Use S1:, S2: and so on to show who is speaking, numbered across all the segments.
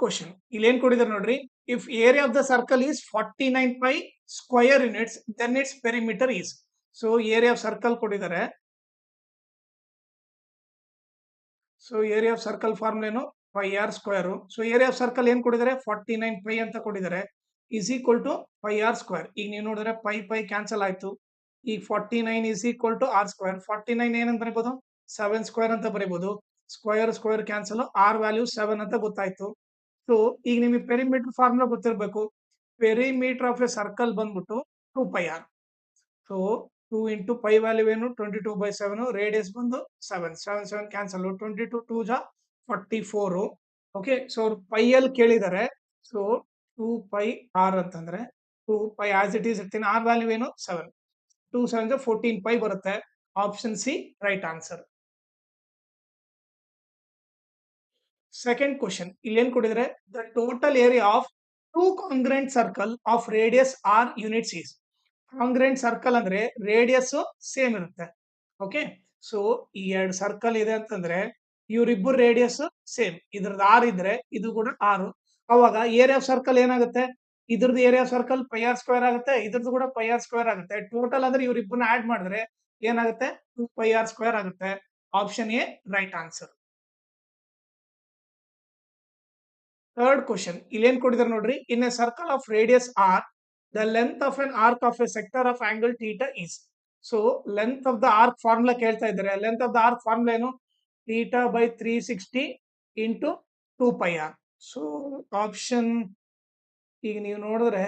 S1: Question ಇಲ್ಲಿ ಏನ್ ಕೊಟ್ಟಿದ್ದಾರೆ ನೋಡ್ರಿ. If area of the circle is 49 pi square units then its perimeter is. So area of circle ಕೊಟ್ಟಿದ್ದಾರೆ. So area of circle formula ಏನು? Pi r square. So area of circle ಏನ್ ಕೊಟ್ಟಿದ್ದಾರೆ? 49 pi ಅಂತ ಕೊಟ್ಟಿದ್ದಾರೆ. Is equal to pi r square. ಈಗ ನೀವು ನೋಡಿದ್ರೆ pi pi cancel ಆಯ್ತು. ಈಗ 49 is equal to r square. 49 ಏನಂತ ಬರೀಬಹುದು? 7 ಸ್ಕ್ವೇರ್ ಅಂತ ಬರೀಬಹುದು. Square square cancel, r value 7 ಅಂತ ಗೊತ್ತಾಯ್ತು. ಸೊ ಈಗ ನಿಮಗೆ ಪೆರಿಮೀಟರ್ ಫಾರ್ಮುಲಾ ಗೊತ್ತಿರಬೇಕು. ಪೆರಿಮೀಟರ್ ಆಫ್ ಎ ಸರ್ಕಲ್ ಬಂದ್ಬಿಟ್ಟು 2 pi r. So 2 into pi value ಏನು? 22/7. ರೇಡಿಯಸ್ ಬಂದು 7. 7 7 ಕ್ಯಾನ್ಸಲ್. 22 2 ಜಾ 44. ಓಕೆ. ಸೊ ಅವ್ರು ಪೈ ಅಲ್ಲಿ ಕೇಳಿದ್ದಾರೆ. ಸೊ 2 ಪೈ ಆರ್ ಅಂತಂದ್ರೆ 2 ಪೈ ಆಸ್ ಇಟ್ ಈಸ್ ಇರ್ತೀನಿ. ಆರ್ ವ್ಯಾಲ್ಯೂ ಏನು? 7. 2 7 14 ಪೈ ಬರುತ್ತೆ. Option C right answer. Second question ಇಲ್ಲಿ ಏನ್ ಕೊಟ್ಟಿದ್ರೆ, the total area of two congruent circle of radius r units is. Congruent circle ಅಂದ್ರೆ ರೇಡಿಯಸ್ ಸೇಮ್ ಇರುತ್ತೆ. Okay. So ಈ ಎರಡು ಸರ್ಕಲ್ ಇದೆ ಅಂತಂದ್ರೆ ಇವರಿಬ್ಬರು ರೇಡಿಯಸ್ ಸೇಮ್. ಇದ್ರದ್ದು ಆರ್ ಇದ್ರೆ ಇದು ಕೂಡ ಆರು. ಅವಾಗ ಏರಿಯಾ ಆಫ್ ಸರ್ಕಲ್ ಏನಾಗುತ್ತೆ? ಇದ್ರದ್ದು area of circle pi r square ಆಗುತ್ತೆ. ಇದ್ರದ್ದು ಕೂಡ ಪೈ ಆರ್ ಸ್ಕ್ವೇರ್ ಆಗುತ್ತೆ. ಟೋಟಲ್ ಅಂದ್ರೆ ಇವರಿಬ್ಬರನ್ನ ಆಡ್ ಮಾಡಿದ್ರೆ ಏನಾಗುತ್ತೆ? 2 ಪೈ ಆರ್ ಸ್ಕ್ವೇರ್ ಆಗುತ್ತೆ. Option A right answer. Third question ಇಲ್ಲಿ ಏನ್ ಕೊಟ್ಟಿದ್ದಾರೆ ನೋಡ್ರಿ. In a circle of radius r the length of an arc of a sector of angle theta is. So length of the arc formula ಕೇಳ್ತಾ ಇದ್ದಾರೆ. Length of the arc formula ಏನು? Theta by 360 into 2 pi r. So option ಈಗ ನೀವು ನೋಡಿದ್ರೆ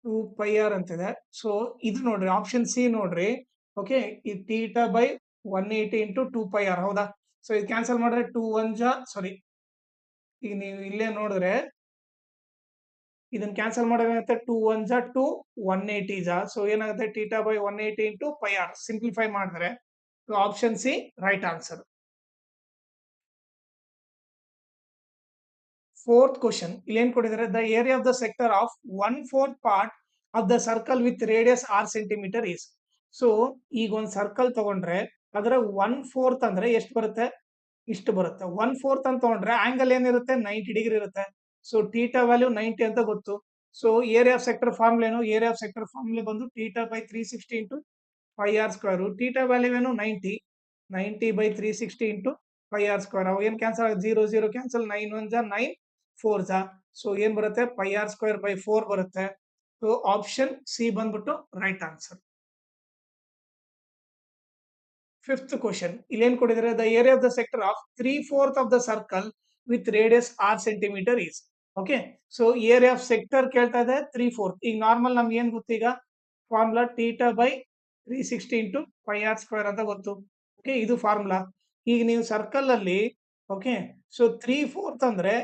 S1: 2 pi R ಅಂತಿದೆ. So ಇದು ನೋಡ್ರಿ option C ನೋಡ್ರಿ. ಓಕೆ. ಈ theta by 180 into 2 pi r ಹೌದಾ? ಸೊ ಇದು ಕ್ಯಾನ್ಸಲ್ ಮಾಡಿದ್ರೆ 2 1 ಜಾ ಸಾರಿ, ಈಗ ನೀವು ಇಲ್ಲೇ ನೋಡಿದ್ರೆ ಇದನ್ನ ಕ್ಯಾನ್ಸಲ್ ಮಾಡಿದ್ರೆ 2 1 ಜಾ 2 180 ಜಾ. ಸೊ ಏನಾಗುತ್ತೆ? Theta by 180 into pi r. Simplify ಮಾಡಿದ್ರೆ option C right answer. Fourth question ಇಲ್ಲಿ ಏನ್ ಕೊಟ್ಟಿದ್ದಾರೆ, the area of the sector of 1/4 part of the circle with radius r centimetre is. So ಈಗ ಒಂದು ಸರ್ಕಲ್ ತಗೊಂಡ್ರೆ ಅದರ 1/4 ಅಂದ್ರೆ ಎಷ್ಟು ಬರುತ್ತೆ? ಇಷ್ಟು ಬರುತ್ತೆ. 1/4 ಅಂತ ತಗೊಂಡ್ರೆ ಆಂಗಲ್ ಏನಿರುತ್ತೆ? 90 ಡಿಗ್ರಿ ಇರುತ್ತೆ. ಸೊ ಥೀಟಾ ವ್ಯಾಲ್ಯೂ 90 ಅಂತ ಗೊತ್ತು. So area of sector formula ಏನು? ಏರಿಯಾ ಆಫ್ ಸೆಕ್ಟರ್ ಫಾರ್ಮುಲಾ ಬಂದು theta by 360 into pi r square. Theta value ಏನು? 90. 90 by 360 into pi r square. ಅವು ಏನು ಕ್ಯಾನ್ಸಲ್ ಆಗುತ್ತೆ? 0 0 ಕ್ಯಾನ್ಸಲ್. 9 1 ಜಾ 9 4 ಜಾ. ಸೊ ಏನ್ ಬರುತ್ತೆ? ಪೈ ಆರ್ ಸ್ಕ್ವೇರ್ ಬೈ 4 ಬರುತ್ತೆ. ಸೊ ಆಪ್ಷನ್ ಸಿ ಬಂದ್ಬಿಟ್ಟು ರೈಟ್ ಆನ್ಸರ್. ಫಿಫ್ತ್ ಕ್ವಶನ್ ಇಲ್ಲಿ ಏನ್ ಕೊಟ್ಟಿದ್ದಾರೆ, the area of the sector of 3/4 of the circle with radius r centimetre is. Okay. So area of sector ಕೇಳ್ತಾ ಇದೆ 3/4. ಈಗ ನಾರ್ಮಲ್ ನಮ್ಗೆ ಏನ್ ಗೊತ್ತು? ಈಗ formula theta by 360 into pi r square ಅಂತ ಗೊತ್ತು. ಓಕೆ. ಇದು ಫಾರ್ಮುಲಾ. ಈಗ ನೀವು ಸರ್ಕಲ್ ಅಲ್ಲಿ ಓಕೆ. ಸೊ 3/4 ಅಂದ್ರೆ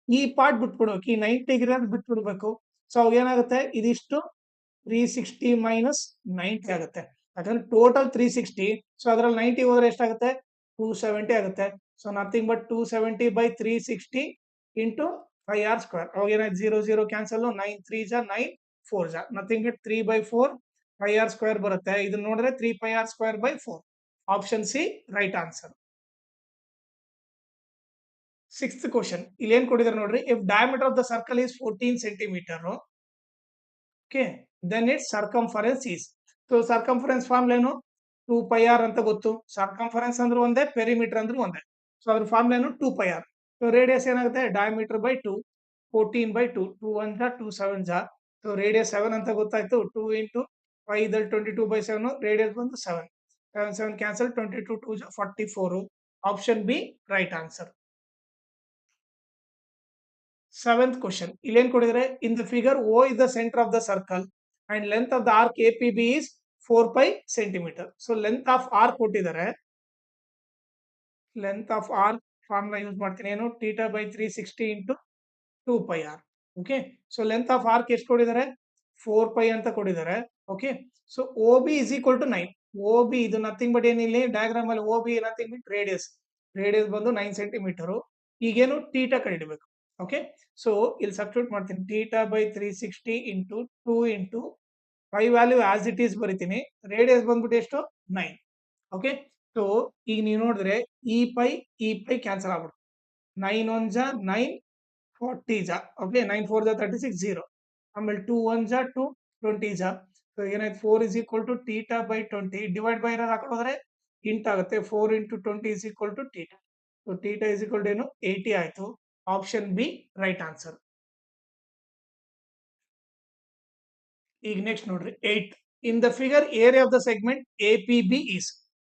S1: ಈ ಪಾರ್ಟ್ ಬಿಟ್ಬಿಡ್ಬೇಕು. ಈ 90 ಡಿಗ್ರಿ ಬಿಟ್ಬಿಡ್ಬೇಕು. ಸೊ ಅವಾಗ ಏನಾಗುತ್ತೆ? ಇದಿಷ್ಟು 360 ಮೈನಸ್ 90 ಆಗುತ್ತೆ. ಯಾಕಂದ್ರೆ ಟೋಟಲ್ 360. ಸೊ ಅದ್ರಲ್ಲಿ 90 ಹೋದ್ರೆ ಎಷ್ಟಾಗುತ್ತೆ? 270 ಆಗುತ್ತೆ. So nothing but 270 by 360 into pi r square. ಅವಾಗ ಏನಾಯ್ತು? 0 0 ಕ್ಯಾನ್ಸಲ್. 9 3 ಜಾ 9 4 ಜಾ. Nothing but 3/4 pi r square ಬರುತ್ತೆ. ಇದನ್ನ ನೋಡಿದ್ರೆ 3 pi r square by 4. Option C right answer. Sixth question ಇಲ್ಲಿ ಏನ್ ಕೊಟ್ಟಿದ್ದಾರೆ ನೋಡ್ರಿ. If diameter of the circle is 14 centimeter, okay, then its circumference is. So circumference formula ಏನು? 2 ಪೈ ಆರ್ ಅಂತ ಗೊತ್ತು. ಸರ್ಕಂಫರೆನ್ಸ್ ಅಂದ್ರೆ ಒಂದೇ, ಪೆರಿಮೀಟರ್ ಅಂದ್ರೆ ಒಂದೇ. ಸೊ ಅದ್ರ ಫಾರ್ಮುಲಾ ಏನು? 2 ಪೈ ಆರ್. ಸೊ ರೇಡಿಯಸ್ ಏನಾಗುತ್ತೆ? Diameter by 2. 14 ಬೈ 2. 2 1 ಜಾ 2 7 ಜಾ. ಸೊ ರೇಡಿಯಸ್ 7 ಅಂತ ಗೊತ್ತಾಯ್ತು. 2 ಇಂಟು 5 ಇದಲ್ಲಿ 22/7. ರೇಡಿಯಸ್ ಬಂದು 7. 7 7 ಕ್ಯಾನ್ಸಲ್. 22 2 ಜಾ 44. Option B right answer. Seventh question ಇಲ್ಲಿ ಏನ್ ಕೊಟ್ಟಿದ್ದಾರೆ, in the figure O is the centre of the circle and length of the arc A P B is 4 pi centimetre. So length of arc ಕೊಟ್ಟಿದ್ದಾರೆ. Length of arc formula use ಮಾಡ್ತೀನಿ. ಏನು? Theta by 360 into 2 pi r. Okay. So length of arc ಎಷ್ಟು ಕೊಟ್ಟಿದ್ದಾರೆ? 4 pi ಅಂತ ಕೊಟ್ಟಿದ್ದಾರೆ. Okay. So O B is equal to 9. O B ಇದು nothing but ಏನಿಲ್ಲ diagram ಅಲ್ಲಿ. O B nothing but radius. Radius ಬಂದು 9 ಸೆಂಟಿಮೀಟರ್. ಈಗೇನು? ಥೀಟಾ ಕಂಡುಹಿಡಿಬೇಕು. ಓಕೆ. ಸೊ ಇಲ್ಲಿ ಸಬ್ಸ್ಟಿಟ್ಯೂಟ್ ಮಾಡ್ತೀನಿ. Theta by 360 into 2 into pi value as it is ಬರಿತೀನಿ. Radius ಬಂದ್ಬಿಟ್ಟು ಎಷ್ಟು? 9. ಓಕೆ. ಸೊ ಈಗ ನೀವು ನೋಡಿದ್ರೆ ಈ ಪೈ ಕ್ಯಾನ್ಸಲ್ ಆಗ್ಬಿಡುತ್ತೆ. 9 1 ಜಾ 9 40 ಜಾ ಓಕೆ 9 4 ಜಾ 36 0 ಆಮೇಲೆ 2 1 ಜಾ 2 20 ಜಾ ಸೊ ಏನಾಯ್ತು 4 is equal to theta by 20 divide by ಇರೋದು ಹಾಕೊಂಡು ಹೋದ್ರೆ ಇಂಟ್ ಆಗುತ್ತೆ 4 into 20 is equal to theta so theta is equal to ಏನು 80 ಆಯ್ತು ಆಪ್ಷನ್ ಬಿ ರೈಟ್ ಆನ್ಸರ್. ಈಗ ನೆಕ್ಸ್ಟ್ ನೋಡ್ರಿ 8 ಇನ್ the figure area of the segment A P B is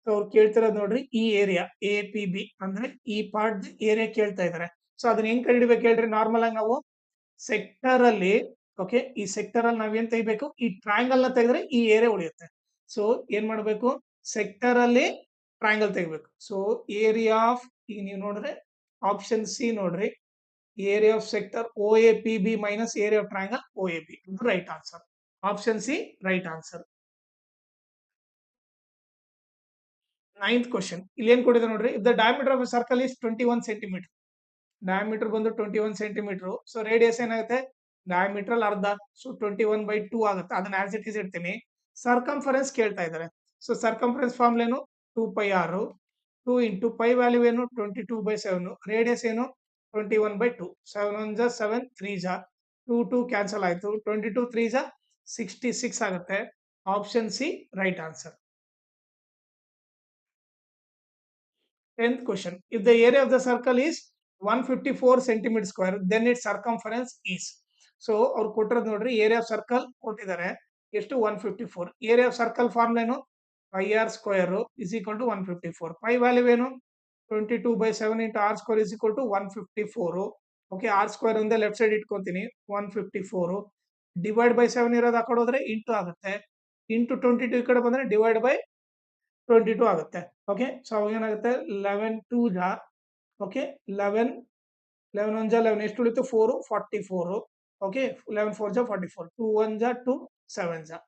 S1: so ಅವ್ರು ಕೇಳ್ತಿರೋದು ನೋಡ್ರಿ ಈ ಏರಿಯಾ ಎ ಪಿ ಬಿ ಅಂದ್ರೆ ಈ ಪಾರ್ಟ್ ಏರಿಯಾ ಕೇಳ್ತಾ ಇದಾರೆ ಸೊ ಅದನ್ನ ಹೆಂಗ್ ಕಂಡಿಡ್ಬೇಕು ಹೇಳ್ರಿ ನಾರ್ಮಲ್ ಆಗಿ ನಾವು ಸೆಕ್ಟರ್ ಅಲ್ಲಿ ಓಕೆ ಈ ಸೆಕ್ಟರ್ ಅಲ್ಲಿ ನಾವೇನ್ ತೆಗಿಬೇಕು ಈ ಟ್ರಯಾಂಗಲ್ ನ ತೆಗೆದ್ರೆ ಈ ಏರಿಯಾ ಉಳಿಯುತ್ತೆ ಸೊ ಏನ್ ಮಾಡ್ಬೇಕು ಸೆಕ್ಟರ್ ಅಲ್ಲಿ ಟ್ರಯಾಂಗಲ್ ತೆಗಿಬೇಕು ಸೊ ಏರಿಯಾ ಆಫ್ ಈಗ ನೀವು ನೋಡಿದ್ರೆ ಆಪ್ಷನ್ ಸಿ ನೋಡ್ರಿ area of sector O A P B minus area of triangle O A B right answer option C right answer. 9th question ಇಲ್ಲಿ ಏನ್ ಕೊಟ್ಟಿದೆ ನೋಡ್ರಿ the diameter of circle is 21 centimeter diameter ಬಂದು 21 centimeter so radius ಏನಾಗುತ್ತೆ diameter ಅಲ್ಲಿ ಅರ್ಧ so 21/2 ಆಗುತ್ತೆ ಅದನ್ನ ಆಸ್ ಇಟ್ ಇಸ್ ಇಡ್ತೀನಿ ಸರ್ಕಂಫರೆನ್ಸ್ ಕೇಳ್ತಾ ಇದ್ದಾರೆ ಸೊ ಸರ್ಕಂಫರೆನ್ಸ್ ಫಾರ್ಮುಲಾ ಏನು 2πr 2 ಇಂಟು ಪೈ ವ್ಯಾಲ್ಯೂ ಏನು 22/7 ರೇಡಿಯಸ್ ಏನು 21/2 7 1 ಜಾ 7 3 ಜಾ 2 2 ಕ್ಯಾನ್ಸಲ್ ಆಯ್ತು 22 3 ಜಾ 66 ಆಗುತ್ತೆ option C right answer. 10th question. If the area of the circle is 154 centimeter square, then its circumference is. So, ಅವ್ರು ಕೊಟ್ಟಿರೋದು ನೋಡ್ರಿ ಏರಿಯಾ ಆಫ್ ಸರ್ಕಲ್ ಕೊಟ್ಟಿದ್ದಾರೆ ಎಷ್ಟು 154 ಏರಿಯಾ ಆಫ್ ಸರ್ಕಲ್ ಫಾರ್ಮುಲಾ ಏನು pi r square is equal to 154 pi value ಏನು 22/7 into r square is equal to 154 okay r square ಒಂದೇ left side ಇಟ್ಕೊಂತೀನಿ 154 divide by 7 ಇರೋದು ಆ ಕಡೆ ಹೋದ್ರೆ ಇಂಟು ಆಗುತ್ತೆ ಇಂಟು 22 ಈ ಕಡೆ ಬಂದ್ರೆ ಡಿವೈಡ್ ಬೈ 22 ಆಗುತ್ತೆ ಓಕೆ ಸೊ ಅವಾಗ ಏನಾಗುತ್ತೆ 11 2 ಜಾ ಓಕೆ 11 11 1 ಜಾ 11 ಎಷ್ಟು ಉಳಿತು 4 44 ಓಕೆ 11 4 ಜಾ 44 2 1 ಜಾ 2 7 ಜಾ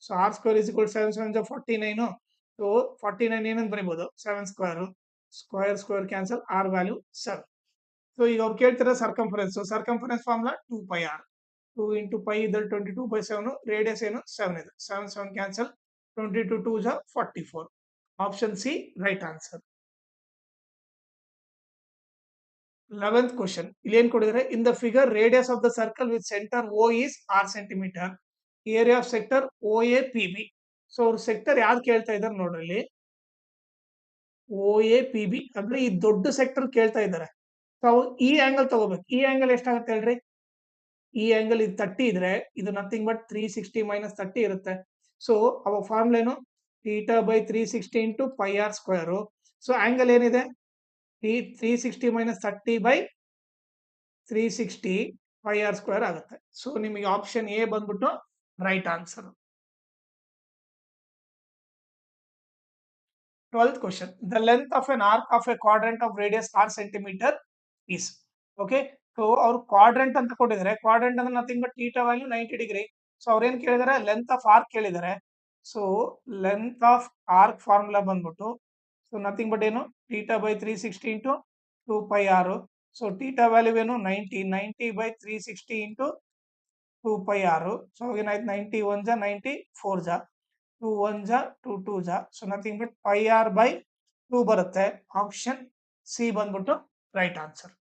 S1: so r square is equal 7 7 ಜಾ 49 ಸೊ 49 ಏನಂತ ಬರೀಬಹುದು 7 square square square cancel r value 7 so ಈಗ ಅವ್ರು ಕೇಳ್ತಿರೋ circumference formula 2πr 2 into pi ಇದ್ರಲ್ಲಿ 22/7 ರೇಡಿಯಸ್ ಏನು 7 ಇದೆ 7 7 ಕ್ಯಾನ್ಸಲ್ 22 2 ಜಾ 44 option C right answer. 11th question ಇಲ್ಲಿ ಏನ್ ಕೊಡಿದ್ರೆ in the figure radius of the circle with centre O is r centimetre area of sector O A P B so ಅವ್ರು sector ಯಾವ್ದು ಕೇಳ್ತಾ ಇದಾರೆ ನೋಡ್ರಿ ಇಲ್ಲಿ ಓ ಎ ಪಿ ಬಿ ಅಂದ್ರೆ ಈ ದೊಡ್ಡ ಸೆಕ್ಟರ್ ಕೇಳ್ತಾ ಇದ್ದಾರೆ ಸೊ ಈ ಆಂಗಲ್ ತಗೋಬೇಕು ಈ ಆಂಗಲ್ ಎಷ್ಟಾಗುತ್ತೆ ಹೇಳ್ರಿ ಈ ಆಂಗಲ್ ಇದು 30 ಇದ್ರೆ ಇದು ನಥಿಂಗ್ ಬಟ್ 360 ಮೈನಸ್ 30 ಇರುತ್ತೆ ಸೊ ಅವಾಗ ಫಾರ್ಮುಲಾ ಏನು theta by 360 into pi r square so angle ಏನಿದೆ 360 minus 30 by 360 pi r square ಆಗುತ್ತೆ ಸೊ ನಿಮಗೆ ಆಪ್ಷನ್ ಎ ಬಂದ್ಬಿಟ್ಟು right answer. 12th question the length of an arc of a quadrant of radius r centimeter is okay so ಅವ್ರು quadrant ಅಂತ ಕೊಟ್ಟಿದ್ದಾರೆ quadrant ಅಂದ್ರೆ nothing but theta value 90 degree so ಅವ್ರೇನ್ ಕೇಳಿದಾರೆ length of arc ಕೇಳಿದ್ದಾರೆ so length of arc formula ಬಂದ್ಬಿಟ್ಟು so nothing but ಏನು theta by 360 into 2πr so theta value ಏನು 90 into 2πr so ಏನಾಯ್ತು 90 1 ಜಾ 90 4 ಜಾ 2 1 ಜಾ 2 2 ಜಾ so nothing but πr by 2 ಬರುತ್ತೆ ಆಪ್ಷನ್ ಸಿ ಬಂದ್ಬಿಟ್ಟು ರೈಟ್ ಆನ್ಸರ್.